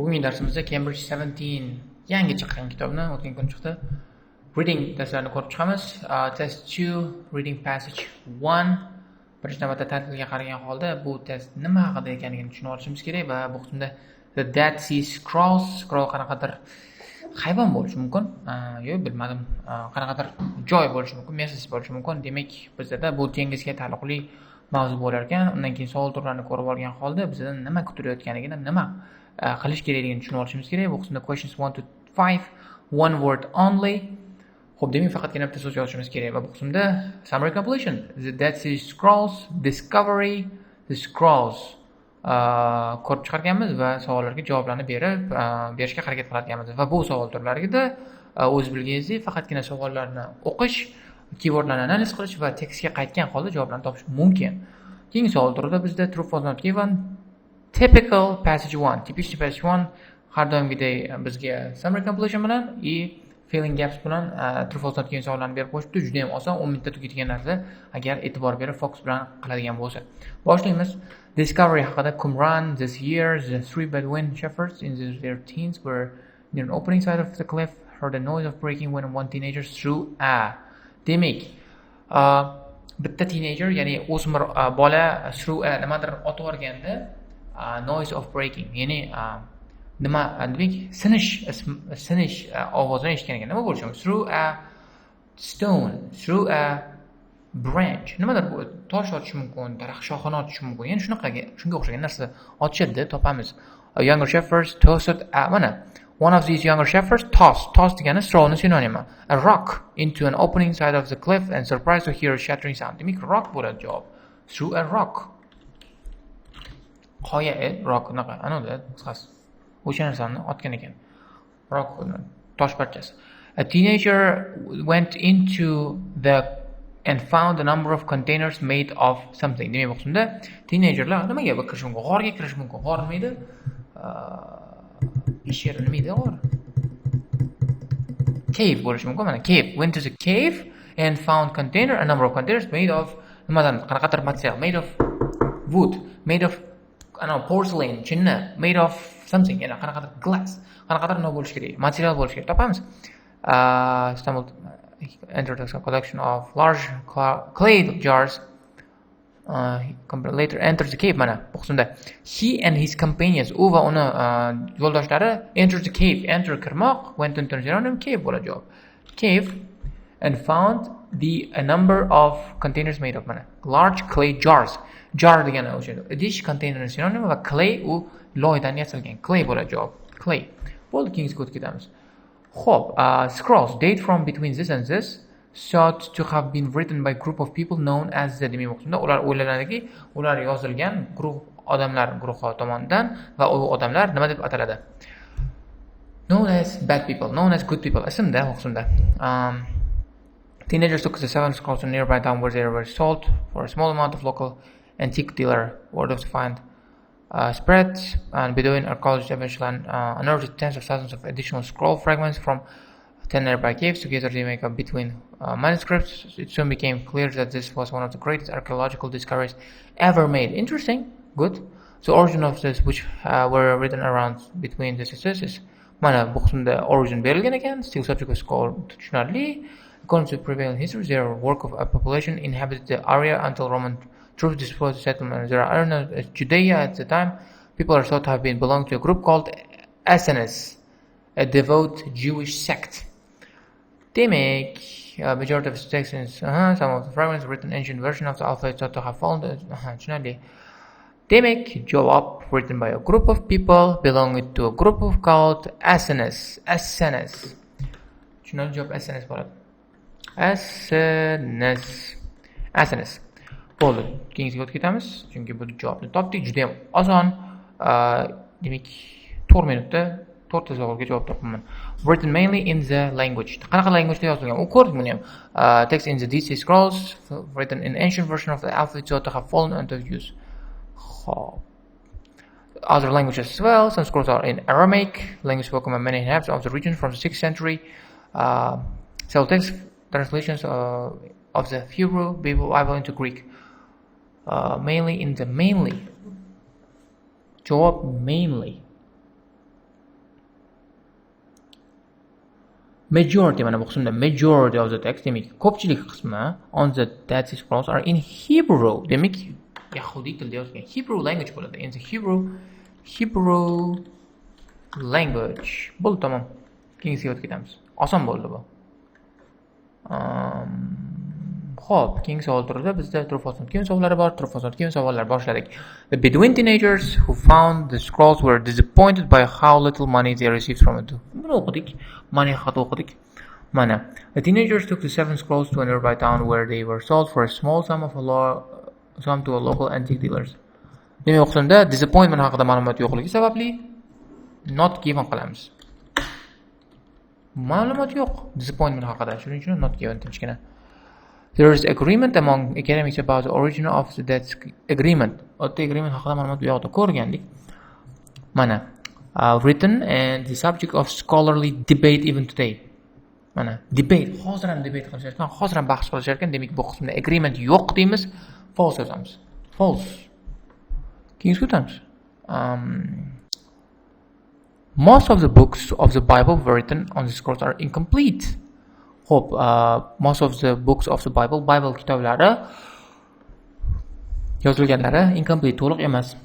Bugungi darsimizda Cambridge 17 yangi chiqqan kitobni o'tgan kun chiqdi. Reading testlarini ko'rib chiqamiz. Test 2, reading passage 1. Birinchi navbatda tartibga qaragan holda bu test nima haqida ekanligini tushunib olishimiz kerak va bu qismda the dead sea scroll qanaqadir hayvon bo'lishi mumkin, yo bilmadim, qanaqadir joy bo'lishi mumkin, message bo'lishi mumkin. Demak, bizda bu dengizga taalluqli mavzu bo'lar ekan. Undan keyin savol turlarini ko'rib olgan holda bizdan nima kutilayotganligini, nima qilish kerakligini tushunib olishimiz kerak. Bu qismda questions 1 to 5, one word only. Xo'p, demak faqatgina bitta so'z yozishimiz kerak va bu qismda summary completion, the Dead Sea Scrolls, discovery, the scrolls ko'rib chiqarganmiz va savollarga javoblarni berishga harakat qilarkanmiz. Va bu savol turlarida o'z bilganingizdek faqatgina savollarni o'qish, keywordlarni analiz qilish va tekstga qaytgan holda javoblarni topish mumkin. Keyingi savol turida bizda true false not given, typical passage 1, tipichniy passage 1 har doimgidek bizga summary completion bilan filling gaps bilan true false not given savollarni berib qo'yishibdi. Juda ham oson, 10 minutda tugaydigan narsa agar e'tibor berib fokus bilan qiladigan bo'lsa. Boshlaymiz. Discovery haqida. Qumran, this year the three Bedouin shepherds in their teens were near an opening side of the cliff, heard a noise of breaking when one teenager threw a. Demak, bitta teenager, ya'ni o'smir bola threw a nimadir otib yuborganda noise of breaking, ya'ni nima demak sinish ovozini eshitgan ekan. Nima bo'lishi mumkin? Through a stone, through a branch. Nimadir tosh otishi mumkin, daraxt shoxini otishi mumkin. Ya'ni shunga o'xshagan narsa otishadi, topamiz. A younger shepherds tossed mana one of these younger shepherds tossed degani throwni sinonimi. A rock into an opening side of the cliff and surprised to hear a shattering sound. Demak, rock bo'ladi javob. Through a rock. Qoya rock naqa anoda qisqasi. O'sha narsani otgan ekan. Rock tosh parchasi. A teenager went into the and found a number of containers made of something. Demak, bu qismda teenagerlar nimaga kirish mumkin? G'orga kirish mumkin. G'or nima edi? Ishir nima edi g'or? Cave bo'lishi mumkin. Mana cave. Went to the cave and found a number of containers made of nimadan? Qanaqadir material, made of wood, made of porcelain, chinna, made of something, ya'ni qanaqadir glass, qanaqadir nima bo'lishi kerak, material bo'lishi kerak. Topamiz. Stumbled entered a collection of large clay jars. Later entered the cave. Mana bu qismda he and his companions, u va uni yo'ldoshlari entered the cave. Enter kirmoq, went into synonym cave bo'ladi javob. Cave and found a number of containers made of mana large clay jars. Jar degani o'sha idish, container synonym va clay u loydan yasalgan. Clay bo'ladi javob. Clay. Bo'ldi, keyingi o'tib ketamiz. Xo'p, scrolls date from between this and this thought to have been written by group of people known as the demak o'qishda ular o'ylanadiki, ular yozilgan odamlar guruhi tomonidan va u odamlar nima deb ataladi? Known as bad people, known as good people. Ismda o'qishda. Teenagers took the 7 scrolls to nearby town where they were sold for a small amount of local antique dealer. Word of the find spread, and Bedouin archaeologists eventually unearthed tens of thousands of additional scroll fragments from 10 nearby caves. Together they make up between manuscripts. It soon became clear that this was one of the greatest archaeological discoveries ever made. Interesting. Good. The origin of this, which were written around between this is mana bu qismda origin berilgan ekan. Still subject of scholar tushunarli. According to prevailing history, their work of a population inhabited the area until Roman troops dispersed the settlement. There are known as Judea at the time. People are thought to have been belonging to a group called Essenes, a devout Jewish sect. Demak, majority of texts, some of the fragments written ancient version of the alphabet thought to have fallen. Tushunarli. Demak, javob written by a group of people belonging to a group of called Essenes. Tushunarli javob Essenes bo'ladi. Essenes. Bo'ldi. Keyingiga o'tib ketamiz, chunki bu javobni topdik. Juda ham oson. Demak, 4 minutda 4 ta savolga javob topaman. Written mainly in the language. Qanaqa languageda yozilgan? U ko'rdik buni ham. Text in the DC scrolls written in ancient version of the alphabet thought to have fallen into use. Other languages as well. Some scrolls are in Aramaic, language spoken by many inhabitants of the region from the 6th century. Several text translations of the Hebrew Bible into Greek. Mainly. Javob mainly. Majority mana bu qismda majority of the text demak ko'pchilik qismi on the Dead Sea Scrolls are in Hebrew. Demak yahudiy tilda yozilgan. Hebrew language bo'ladi. In the Hebrew language. Bo'ldi, tamom. Keyingiga o'tib ketamiz. Oson bo'ldi bu. Xo'p, keyingi savol turida bizda true false keyin savollari bor. True false keyin savollar boshladik. The Bedouin teenagers who found the scrolls were disappointed by how little money they received from it. Buni o'qidik. Money haqida o'qidik. Mana. The teenagers took the 7 scrolls to a nearby town where they were sold for a small sum to a local antique dealers. Demak, o'qishda disappointment haqida ma'lumot yo'qligi sababli not given qilamiz. Ma'lumot yo'q disappointment haqida. Shuning uchun not given tinchgina. There is agreement among academics about the origin of the debt agreement. Otta agreement haqida ma'lumot bu yoqda ko'rgandik. Mana, written and the subject of scholarly debate even today. Mana, debate, hozir ham debate qilishar ekan, hozir ham bahs qilishar ekan. Demak, bu qismda agreement yo'q deymiz, false yozamiz. False. Keyingi o'tamiz. Most of the books of the Bible written on the scrolls are incomplete. Hope most of the books of the Bible kitoblari yozilganlari incomplete, to'liq emas.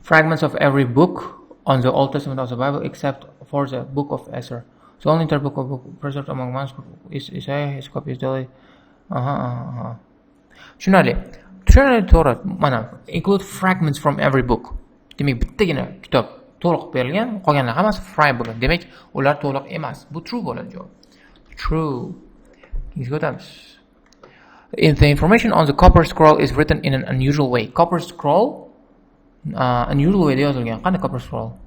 Fragments of every book on the Old Testament of the Bible except for the book of Esther. The only book preserved among manuscripts is Isaiah, his copy is Tahlil. Tushunarli to'g'ri. Mana, include fragments from every book. Demak, bittagina kitob to'liq berilgan, qolganlar hammasi fry bo'lgan. Demak, ular to'liq emas. Bu true bo'ladi javob. True. If the information on the copper scroll is written in an unusual way. Copper scroll unusual way yozilgan. Qanday copper scroll?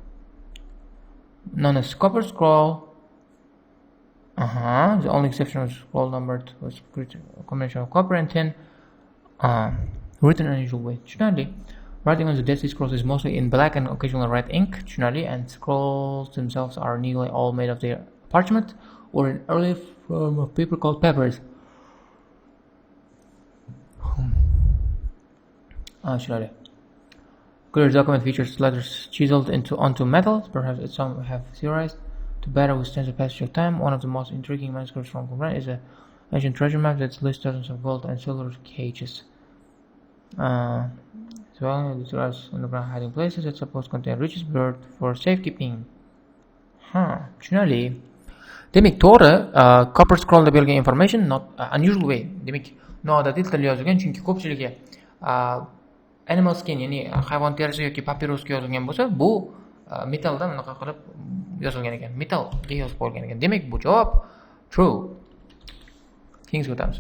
Known as copper scroll. The only exception was scroll numbered was a combination of copper and tin. Written in an unusual way. Tushunarli. Writing on the Dead Sea Scrolls is mostly in black and occasionally red ink. Tushunarli. And scrolls themselves are nearly all made of their parchment or an early form of paper called papyrus. Tushunarli. Clear document features letters chiseled onto metal. Perhaps some have theorized to better withstand the passage of time. One of the most intriguing manuscripts from Qumran is an ancient treasure map that lists dozens of gold and silver cages. There are underground hiding places that suppose contain riches buried for safekeeping. Tushunarli. Demak, to'g'ri, copper scrollda berilgan information not unusual way. Demak, noodatiy tilda yozilgan, chunki ko'pchiligi animal skin, ya'ni hayvon terisi yoki papirusga yozilgan bo'lsa, bu metalldan unaqa qilib yozilgan ekan. Metallga yozib qo'yilgan ekan. Demak, bu javob true. Keyingi o'tamiz.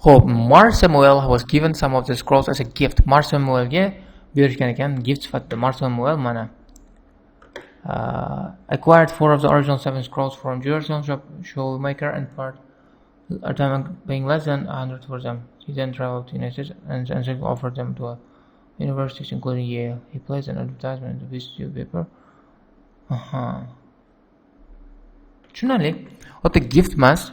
Xo'p, Mar Samuel was given some of the scrolls as a gift. Mar Samuelga berishgan ekan gift sifatida. Mar Samuel mana acquired 4 of the original 7 scrolls from Jerusalem showmaker and part at time paying less than 100 for them. He then traveled to the United States and offered them to universities including Yale. He placed an advertisement in the visitor paper. Tushunarli. Ota gift emas,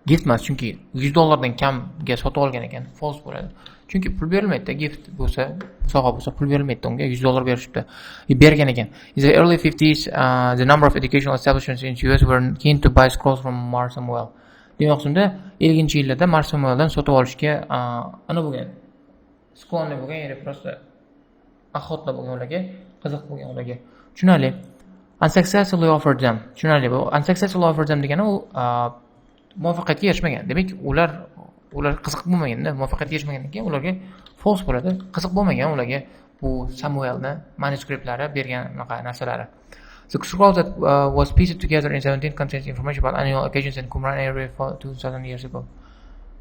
chunki $100 kamga sotib olgan ekan, false bo'ladi. Chunki pul berilmaydi, gift bo'lsa, sovg'a bo'lsa pul berilmaydi, unga $100 berishibdi. Bergan ekan. In the early 50s, the number of educational establishments in the US were keen to buy scrolls from Mar Samuel. Demak, shunda 50-yillarda Mar Samueldan sotib olishga ana bo'lgan. Skonli bo'lgan, ya'ni prosta axotla bo'lgan ularga, qiziq bo'lgan ularga. Tushunarli. Unsuccessfully offered them. Tushunarli. Bu unsuccessfully offered them degani u muvaffaqiyatga erishmagan. Demak, ular qiziq bo'lmaganda, muvaffaqiyatga erishmagandan keyin ularga false bo'ladi. Qiziq bo'lmagan ularga bu Samuelni manuskriptlari bergan narsalari. The scroll that was pieced together in 17 contains information about annual occasions in Qumran area for 2,000 years ago.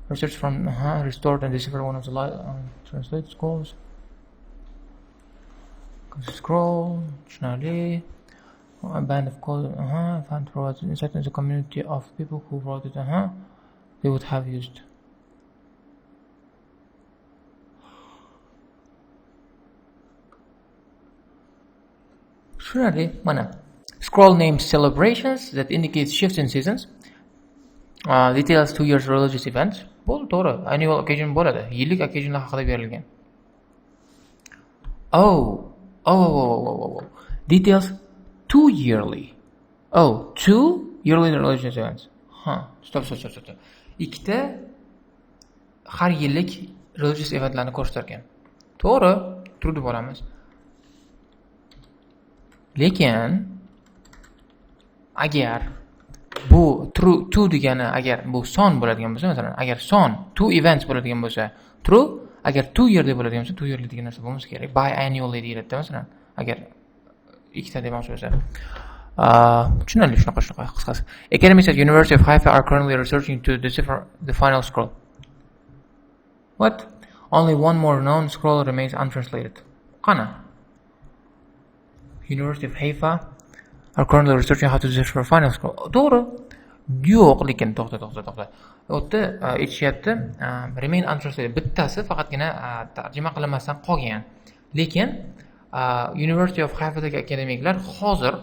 Research from restored and deciphered one of the translated scrolls. Scroll, Chinali, a band of code, found throughout inside the community of people who wrote it, they would have used. Surely, mana scroll names celebrations that indicates shifts in seasons. Details 2 years religious events. Bu to'g'ri, annual occasion bo'ladi. Yillik occasionlar haqida berilgan. Oh. Details 2 yearly. 2 yearly religious events. Stop. Ikkita har yillik religious eventlarni ko'rsatar ekan. To'g'ri, true deb olamiz. Lekin agar bu true degani agar bu son bo'ladigan bo'lsa, masalan, agar son two events bo'ladigan bo'lsa, true, agar 2 yearly bo'ladigan bo'lsa, 2 yearly degan narsa bo'lmasa kerak. Biannually deyiladi, masalan, agar ikkita demoqchi bo'lsa. Tushunarli shunaqa qisqasi. Academics at University of Haifa are currently researching to decipher the final scroll. What? Only one more known scroll remains untranslated. Qana? University of Haifa are currently researching how to decipher the final scroll. To'g'ri. Yo'q, lekin to'xta. O'tda aytishyapti, remain untranslated. Bittasi faqatgina tarjima qilinmasdan qolgan. Lekin University of Haifadagi akademiklar hozir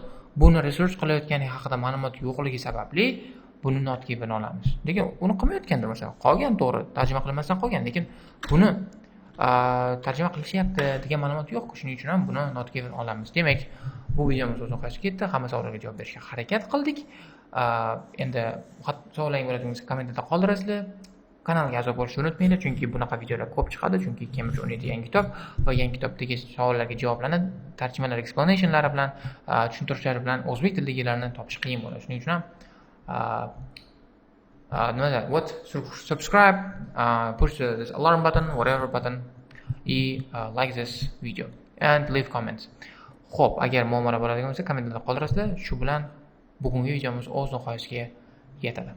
buni research qilayotgani haqida ma'lumot yo'qligi sababli buni not given olamiz. Lekin uni qilmayotgandir, masalan, qolgan to'g'ri, tarjima qilinmasdan qolgan, lekin buni tarjima qilishyapti degan ma'lumot yo'q. Shuning uchun ham buni not given olamiz. Demak, bu videomiz o'z oxiriga ketdi. Hamma savollarga javob berishga harakat qildik. Endi savollarga bo'ladigan bo'lsa kommentarda qoldirasizlar. Kanalga a'zo bo'lishni unutmanglar, chunki bunaqa videolar ko'p chiqadi, chunki Cambridge o'rnida yangi kitob va yangi kitobdagi savollarga javoblarni tarjimalar, explanationlari bilan, tushuntirishlari bilan o'zbek tilidagilarni topish qiyin bo'ladi. Shuning uchun ham subscribe, push this alarm button, whatever button, like this video and leave comments. Xo'p, agar muammolar bo'ladigan bo'lsa kommentarda qoldirasizlar. Shu bilan bugungi videomiz o'z nihoyasiga yetadi.